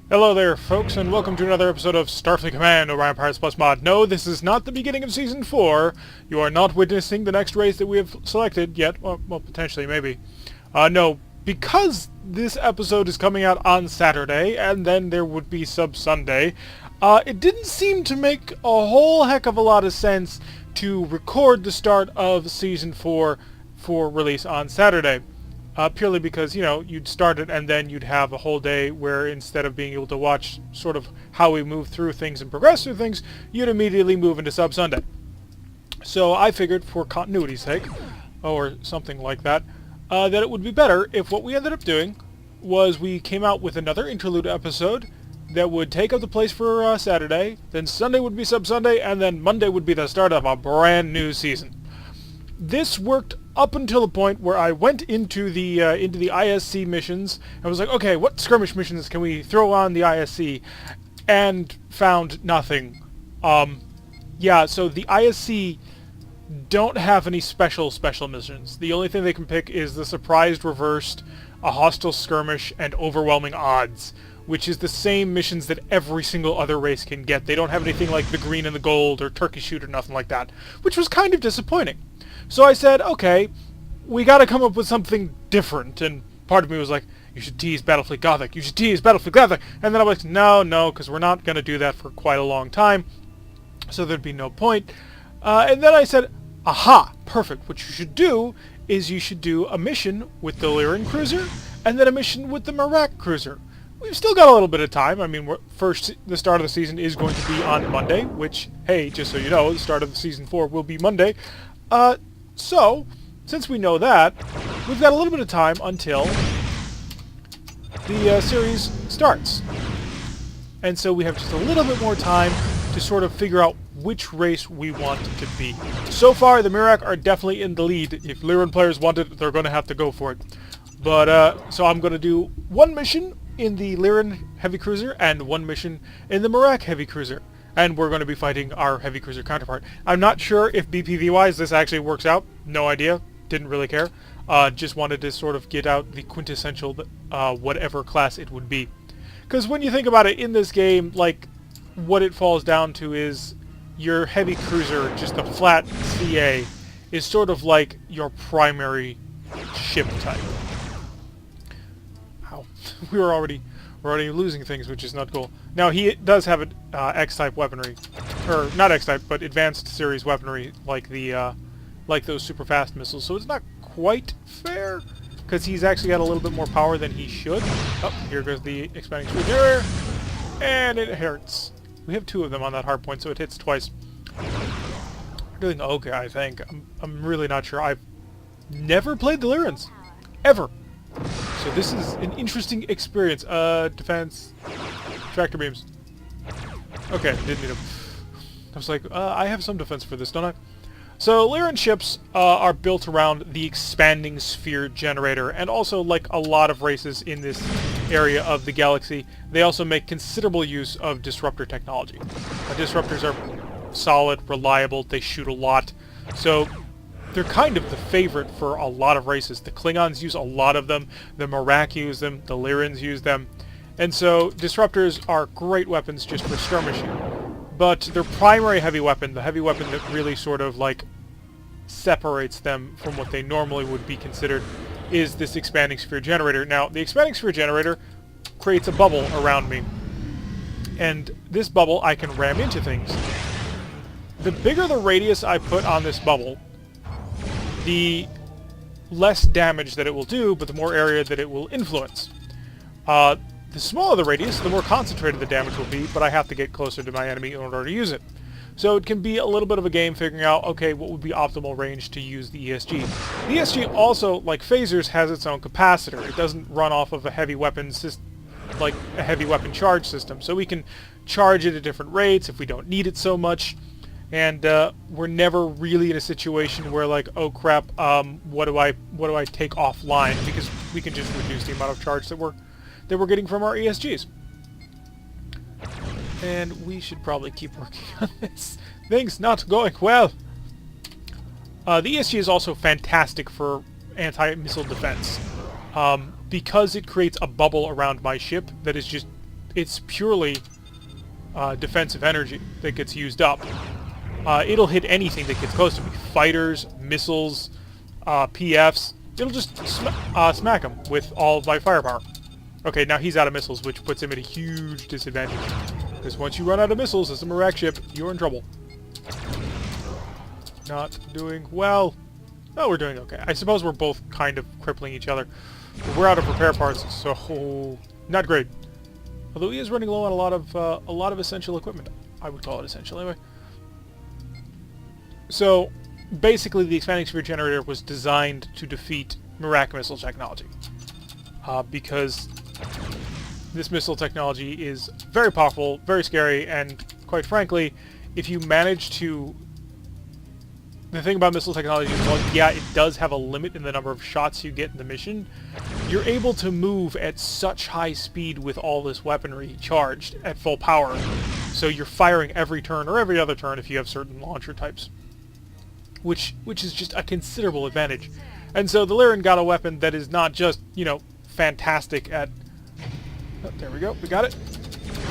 Hello there, folks, and welcome to another episode of Starfleet Command Orion Pirates Plus Mod. No, this is not the beginning of Season 4. You are not witnessing the next race that we have selected yet. Well, potentially, maybe. No, because this episode is coming out on Saturday, and then there would be Sub-Sunday, it didn't seem to make a whole heck of a lot of sense to record the start of Season 4 for release on Saturday. Purely because, you'd start it and then you'd have a whole day where instead of being able to watch sort of how we move through things and progress through things, you'd immediately move into Sub-Sunday. So I figured, for continuity's sake, or something like that, that it would be better if what we ended up doing was we came out with another interlude episode that would take up the place for Saturday, then Sunday would be Sub-Sunday, and then Monday would be the start of a brand new season. This worked up until the point where I went into the ISC missions and was like, okay, what skirmish missions can we throw on the ISC? And found nothing. Yeah, so the ISC don't have any special missions. The only thing they can pick is the surprised reversed, a hostile skirmish, and overwhelming odds, which is the same missions that every single other race can get. They don't have anything like the green and the gold or turkey shoot or nothing like that, which was kind of disappointing. So I said, okay, we gotta come up with something different, and part of me was like, you should tease Battlefleet Gothic, you should tease Battlefleet Gothic, and then I was like, no, because we're not gonna do that for quite a long time, so there'd be no point. And then I said, aha, perfect, what you should do is you should do a mission with the Lyran cruiser, and then a mission with the Mirak cruiser. We've still got a little bit of time. I mean, the start of the season is going to be on Monday, which, hey, just so you know, the start of the Season 4 will be Monday. So, since we know that, we've got a little bit of time until the series starts. And so we have just a little bit more time to sort of figure out which race we want to be. So far, the Mirak are definitely in the lead. If Lyran players want it, they're going to have to go for it. But, so I'm going to do one mission in the Lyran heavy cruiser and one mission in the Mirak heavy cruiser. And we're going to be fighting our heavy cruiser counterpart. I'm not sure if BPV-wise this actually works out. No idea. Didn't really care. Just wanted to sort of get out the quintessential whatever class it would be. Because when you think about it, in this game, like, what it falls down to is your heavy cruiser, just a flat CA, is sort of like your primary ship type. Ow. We're already losing things, which is not cool. Now, he does have an X-type weaponry. Or, not X-type, but advanced series weaponry, like the, like those super fast missiles. So it's not quite fair, because he's actually got a little bit more power than he should. Oh, here goes the expanding screw there. And it hurts. We have two of them on that hard point, so it hits twice. We're doing okay, I think. I'm really not sure. I've never played the Lyrans. Ever. So this is an interesting experience. Defense. Tractor beams. Okay, didn't need them. I was like, I have some defense for this, don't I? So Lyran ships are built around the expanding sphere generator, and also, like a lot of races in this area of the galaxy, they also make considerable use of disruptor technology. Disruptors are solid, reliable, they shoot a lot, so they're kind of the favorite for a lot of races. The Klingons use a lot of them, the Mirak use them, the Lyrans use them, and so disruptors are great weapons just for skirmishing. But their primary heavy weapon, the heavy weapon that really sort of like separates them from what they normally would be considered, is this expanding sphere generator. Now, the expanding sphere generator creates a bubble around me, and this bubble I can ram into things. The bigger the radius I put on this bubble, the less damage that it will do, but the more area that it will influence. The smaller the radius, the more concentrated the damage will be, but I have to get closer to my enemy in order to use it. So it can be a little bit of a game figuring out, okay, what would be optimal range to use the ESG. The ESG also, like phasers, has its own capacitor. It doesn't run off of a heavy weapon like a heavy weapon charge system. So we can charge it at different rates if we don't need it so much. And we're never really in a situation where, like, oh crap, what do I take offline, because we can just reduce the amount of charge that we're getting from our ESGs. And we should probably keep working on this. Things not going well. The ESG is also fantastic for anti-missile defense, because it creates a bubble around my ship that is just it's purely defensive energy that gets used up. It'll hit anything that gets close to me. Fighters, missiles, PFs. It'll just smack him with all of my firepower. Okay, now he's out of missiles, which puts him at a huge disadvantage. Because once you run out of missiles as a Mirak ship, you're in trouble. Not doing well. Oh, we're doing okay. I suppose we're both kind of crippling each other. But we're out of repair parts, so not great. Although he is running low on a lot of essential equipment. I would call it essential anyway. So basically, the expanding sphere generator was designed to defeat Mirak missile technology, because this missile technology is very powerful, very scary, and quite frankly, if you manage to... The thing about missile technology is, well, yeah, it does have a limit in the number of shots you get in the mission. You're able to move at such high speed with all this weaponry charged at full power, so you're firing every turn or every other turn if you have certain launcher types, which is just a considerable advantage. And so the Lyran got a weapon that is not just, you know, fantastic at... Oh, there we go, we got it.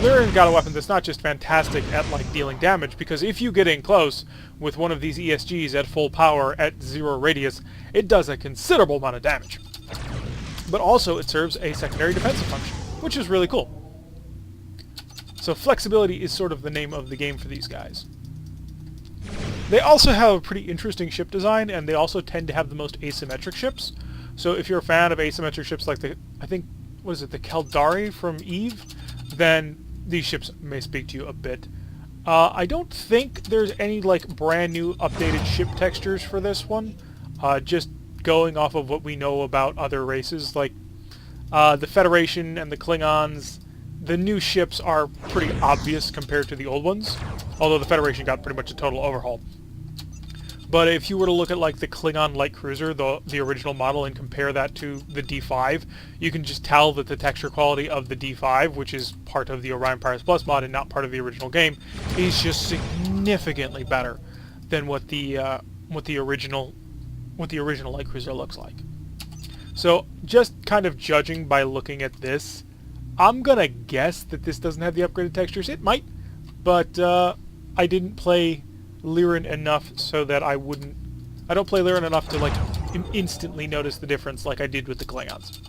Lyran got a weapon that's not just fantastic at, like, dealing damage, because if you get in close with one of these ESGs at full power at 0 radius, it does a considerable amount of damage. But also it serves a secondary defensive function, which is really cool. So flexibility is sort of the name of the game for these guys. They also have a pretty interesting ship design, and they also tend to have the most asymmetric ships. So if you're a fan of asymmetric ships like the, I think, what is it, the Keldari from Eve, then these ships may speak to you a bit. I don't think there's any, like, brand new updated ship textures for this one. Just going off of what we know about other races, like the Federation and the Klingons, the new ships are pretty obvious compared to the old ones, although the Federation got pretty much a total overhaul. But if you were to look at, like, the Klingon light cruiser, the original model, and compare that to the D5, you can just tell that the texture quality of the D5, which is part of the Orion Pirates Plus mod and not part of the original game, is just significantly better than what the original light cruiser looks like. So just kind of judging by looking at this, I'm gonna guess that this doesn't have the upgraded textures. It might, but I didn't play Lyran enough so that I don't play Lyran enough to, like, instantly notice the difference like I did with the Klingons.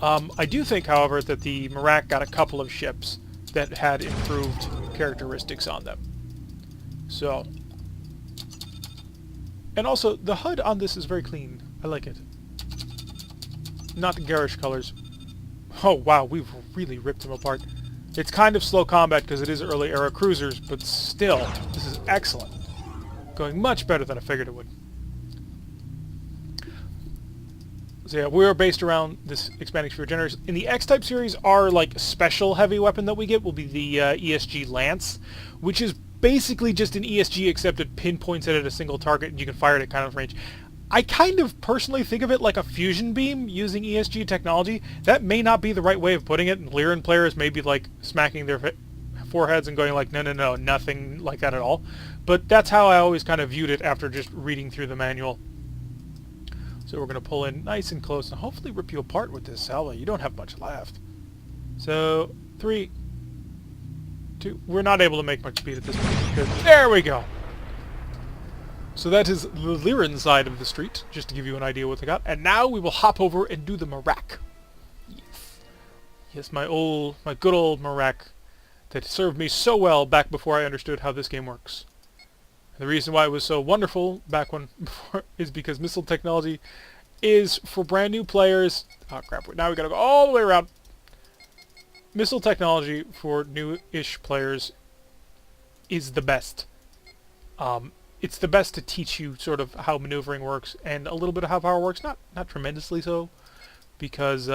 I do think, however, that the Mirak got a couple of ships that had improved characteristics on them. So, and also the HUD on this is very clean. I like it. Not the garish colors. Oh wow, we've really ripped them apart. It's kind of slow combat because it is early era cruisers, but still, this is excellent. Going much better than I figured it would. So yeah, we're based around this expanding sphere generators. In the X-Type series, our, like, special heavy weapon that we get will be the ESG Lance, which is basically just an ESG except it pinpoints it at a single target and you can fire it at kind of range. I kind of personally think of it like a fusion beam using ESG technology. That may not be the right way of putting it, and Lyran players may be, like, smacking their foreheads and going like, no, no, no, nothing like that at all. But that's how I always kind of viewed it after just reading through the manual. So we're going to pull in nice and close and hopefully rip you apart with this salvo. You don't have much left. So, 3, 2... We're not able to make much speed at this point because... There we go! So that is the Lyran side of the street, just to give you an idea what they got. And now we will hop over and do the Mirak. Yes. Yes, my good old Mirak that served me so well back before I understood how this game works. And the reason why it was so wonderful back before is because missile technology is, for brand new players... Oh crap, now we gotta go all the way around. Missile technology for new-ish players is the best. It's the best to teach you sort of how maneuvering works and a little bit of how power works. Not tremendously so, because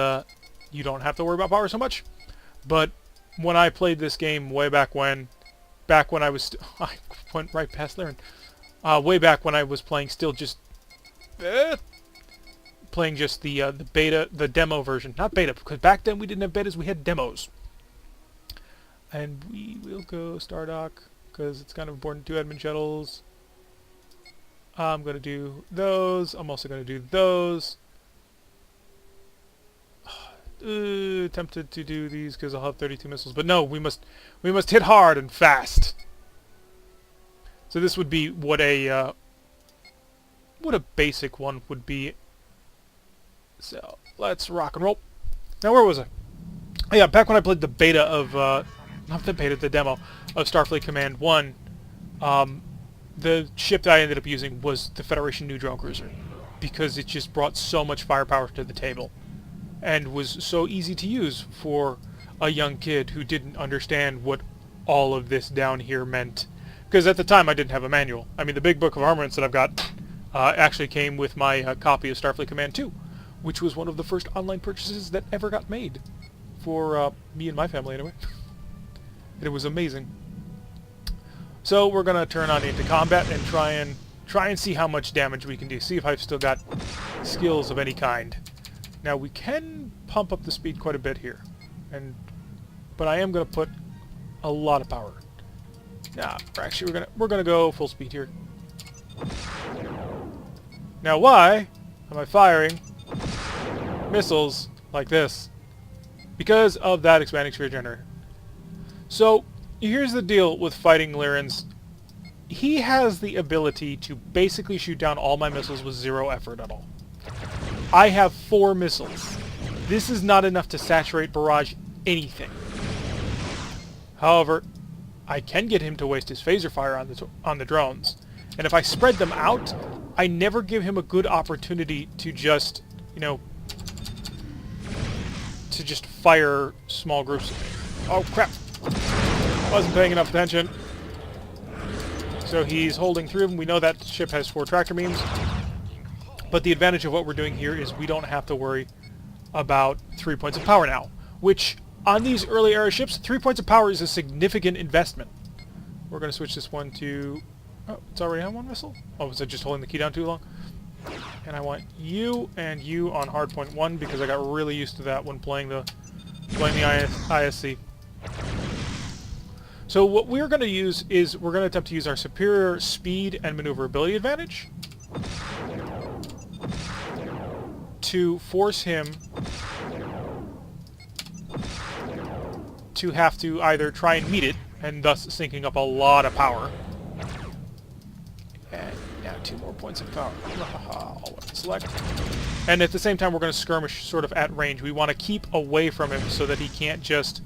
you don't have to worry about power so much. But when I played this game way back when I was... I went right past Lyran. Way back when I was playing still just... playing just the beta, the demo version. Not beta, because back then we didn't have betas, we had demos. And we will go Stardock, because it's kind of important. 2 admin shuttles. I'm going to do those. I'm also going to do those. tempted to do these because I'll have 32 missiles, but no, we must hit hard and fast. So this would be what a basic one would be. So let's rock and roll. Now where was I? Oh, yeah, back when I played the beta of not the beta, the demo of Starfleet Command 1, the ship that I ended up using was the Federation New Drone Cruiser because it just brought so much firepower to the table and was so easy to use for a young kid who didn't understand what all of this down here meant. Because at the time I didn't have a manual. I mean, the big book of armaments that I've got actually came with my copy of Starfleet Command 2, which was one of the first online purchases that ever got made for me and my family anyway. It was amazing. So we're gonna turn on into combat and try and see how much damage we can do. See if I've still got skills of any kind. Now we can pump up the speed quite a bit here, but I am gonna put a lot of power. Nah, we're gonna go full speed here. Now why am I firing missiles like this? Because of that expanding sphere generator. So here's the deal with fighting Lyrans. He has the ability to basically shoot down all my missiles with zero effort at all. I have 4 missiles. This is not enough to saturate barrage anything. However, I can get him to waste his phaser fire on the drones. And if I spread them out, I never give him a good opportunity to just, you know, to just fire small groups. Oh crap! Wasn't paying enough attention. So he's holding through them. We know that ship has 4 tractor beams. But the advantage of what we're doing here is we don't have to worry about 3 points of power now. Which, on these early era ships, 3 points of power is a significant investment. We're going to switch this one to... Oh, it's already on 1 missile? Oh, was I just holding the key down too long? And I want you and you on hardpoint 1 because I got really used to that when playing the ISC. So what we're going to use is we're going to attempt to use our superior speed and maneuverability advantage to force him to have to either try and meet it, and thus sinking up a lot of power. And now 2 more points of power. All weapon select. And at the same time, we're going to skirmish sort of at range. We want to keep away from him so that he can't just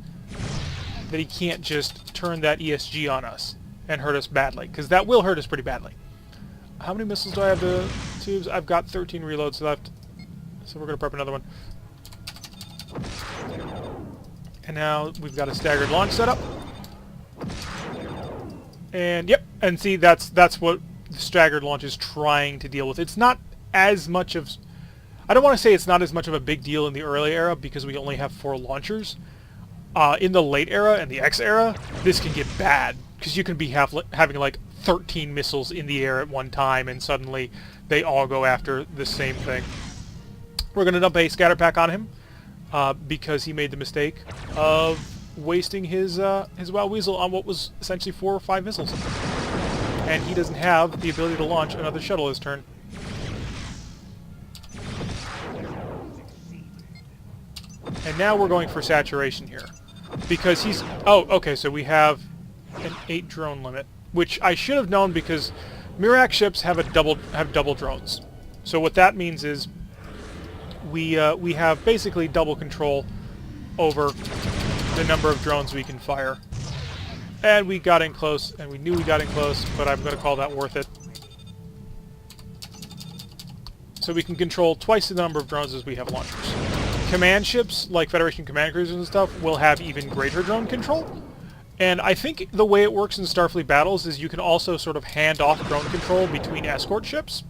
turn that ESG on us and hurt us badly, because that will hurt us pretty badly. How many missiles do I have to tubes? I've got 13 reloads left, so we're going to prep another one. And now we've got a staggered launch setup. And yep, and see, that's what the staggered launch is trying to deal with. It's not as much of... I don't want to say it's not as much of a big deal in the early era because we only have 4 launchers. In the late era and the X era, this can get bad because you can be having like 13 missiles in the air at one time and suddenly they all go after the same thing. We're going to dump a scatter pack on him because he made the mistake of wasting his Wild Weasel on what was essentially 4 or 5 missiles. And he doesn't have the ability to launch another shuttle this turn. And now we're going for saturation here. Because he's... Oh, okay, so we have an 8 drone limit. Which I should have known because Mirak ships have double drones. So what that means is we have basically double control over the number of drones we can fire. And we got in close, and we knew we got in close, but I'm going to call that worth it. So we can control twice the number of drones as we have launchers. Command ships, like Federation command cruisers and stuff, will have even greater drone control. And I think the way it works in Starfleet battles is you can also sort of hand off drone control between escort ships.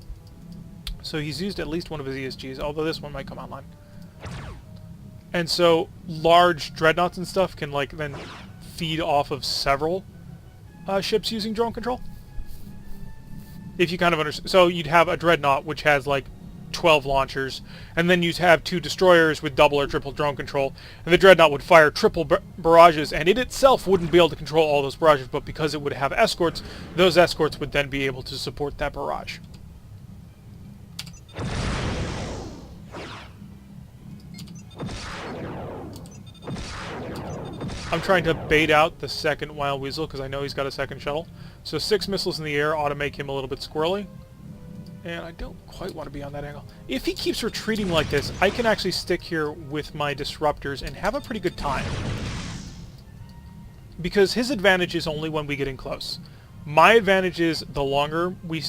So he's used at least one of his ESGs, although this one might come online. And so large dreadnoughts and stuff can like then feed off of several ships using drone control. If you kind of understand. So you'd have a dreadnought which has like 12 launchers, and then you'd have 2 destroyers with double or triple drone control, and the dreadnought would fire triple barrages, and it itself wouldn't be able to control all those barrages, but because it would have escorts, those escorts would then be able to support that barrage. I'm trying to bait out the second Wild Weasel because I know he's got a second shuttle. So 6 missiles in the air ought to make him a little bit squirrely. And I don't quite want to be on that angle. If he keeps retreating like this, I can actually stick here with my disruptors and have a pretty good time. Because his advantage is only when we get in close. My advantage is the longer we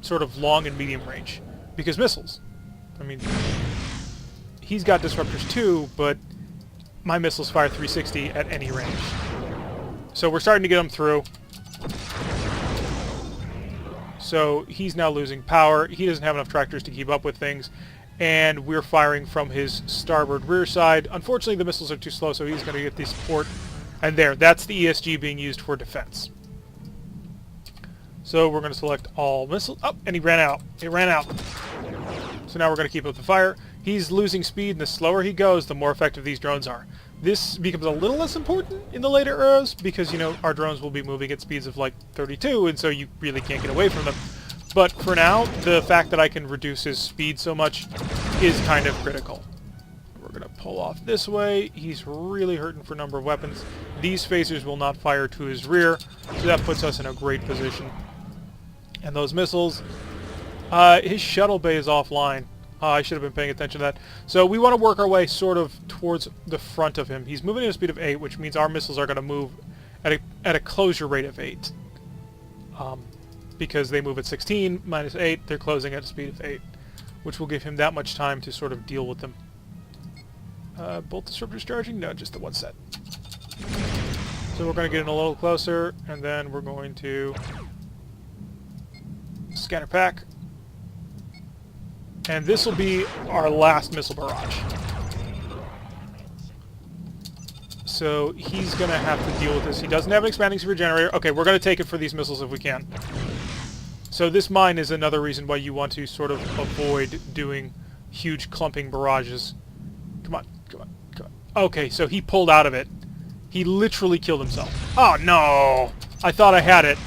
sort of long and medium range. Because missiles. I mean, he's got disruptors too, but my missiles fire 360 at any range. So we're starting to get him through. So he's now losing power. He doesn't have enough tractors to keep up with things. And we're firing from his starboard rear side. Unfortunately, the missiles are too slow, so he's going to get the support. And there, that's the ESG being used for defense. So we're going to select all missiles. Oh, and he ran out. It ran out. So now we're going to keep up the fire. He's losing speed, and the slower he goes, the more effective these drones are. This becomes a little less important in the later eras because, you know, our drones will be moving at speeds of like 32, and so you really can't get away from them. But for now, the fact that I can reduce his speed so much is kind of critical. We're going to pull off this way. He's really hurting for a number of weapons. These phasers will not fire to his rear, so that puts us in a great position. And those missiles, his shuttle bay is offline. I should have been paying attention to that. So we want to work our way sort of towards the front of him. He's moving at a speed of 8, which means our missiles are going to move at a closure rate of 8. Because they move at 16 minus 8, they're closing at a speed of 8, which will give him that much time to sort of deal with them. Bolt disruptors charging? No, just the one set. So we're going to get in a little closer, and then we're going to scatter pack. And this will be our last missile barrage. So he's going to have to deal with this. He doesn't have an expanding super generator. Okay, we're going to take it for these missiles if we can. So this mine is another reason why you want to sort of avoid doing huge clumping barrages. Come on, come on, come on. Okay, so he pulled out of it. He literally killed himself. Oh, no! I thought I had it.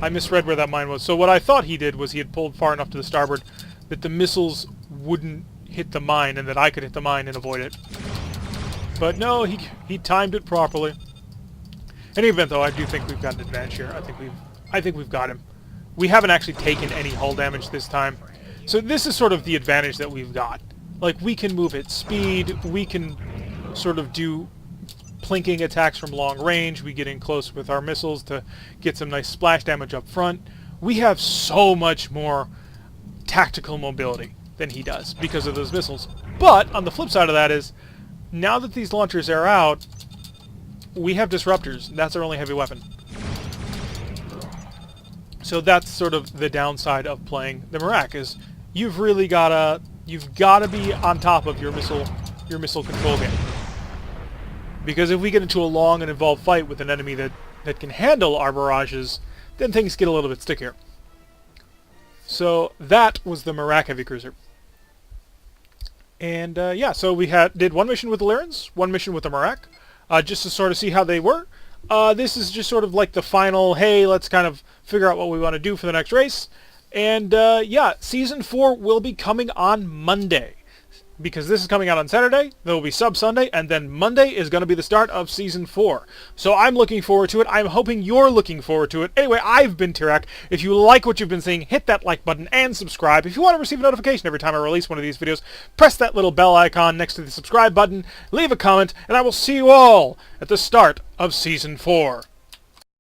I misread where that mine was. So what I thought he did was he had pulled far enough to the starboard that the missiles wouldn't hit the mine and that I could hit the mine and avoid it. But no, he timed it properly. In any event, though, I do think we've got an advantage here. I think we've got him. We haven't actually taken any hull damage this time. So this is sort of the advantage that we've got. Like, we can move at speed, we can sort of do plinking attacks from long range, we get in close with our missiles to get some nice splash damage up front. We have so much more tactical mobility than he does because of those missiles. But on the flip side of that is, now that these launchers are out, we have disruptors. That's our only heavy weapon. So that's sort of the downside of playing the Mirak, is you've really gotta be on top of your missile control game. Because if we get into a long and involved fight with an enemy that can handle our barrages, then things get a little bit stickier. So that was the Mirak heavy cruiser. And yeah, so we did one mission with the Lyrans, one mission with the Mirak, just to sort of see how they were. This is just sort of like the final, hey, let's kind of figure out what we want to do for the next race. And yeah, Season 4 will be coming on Monday. Because this is coming out on Saturday, there will be Sub-Sunday, and then Monday is going to be the start of Season 4. So I'm looking forward to it. I'm hoping you're looking forward to it. Anyway, I've been Mirak. If you like what you've been seeing, hit that like button and subscribe. If you want to receive a notification every time I release one of these videos, press that little bell icon next to the subscribe button, leave a comment, and I will see you all at the start of Season 4.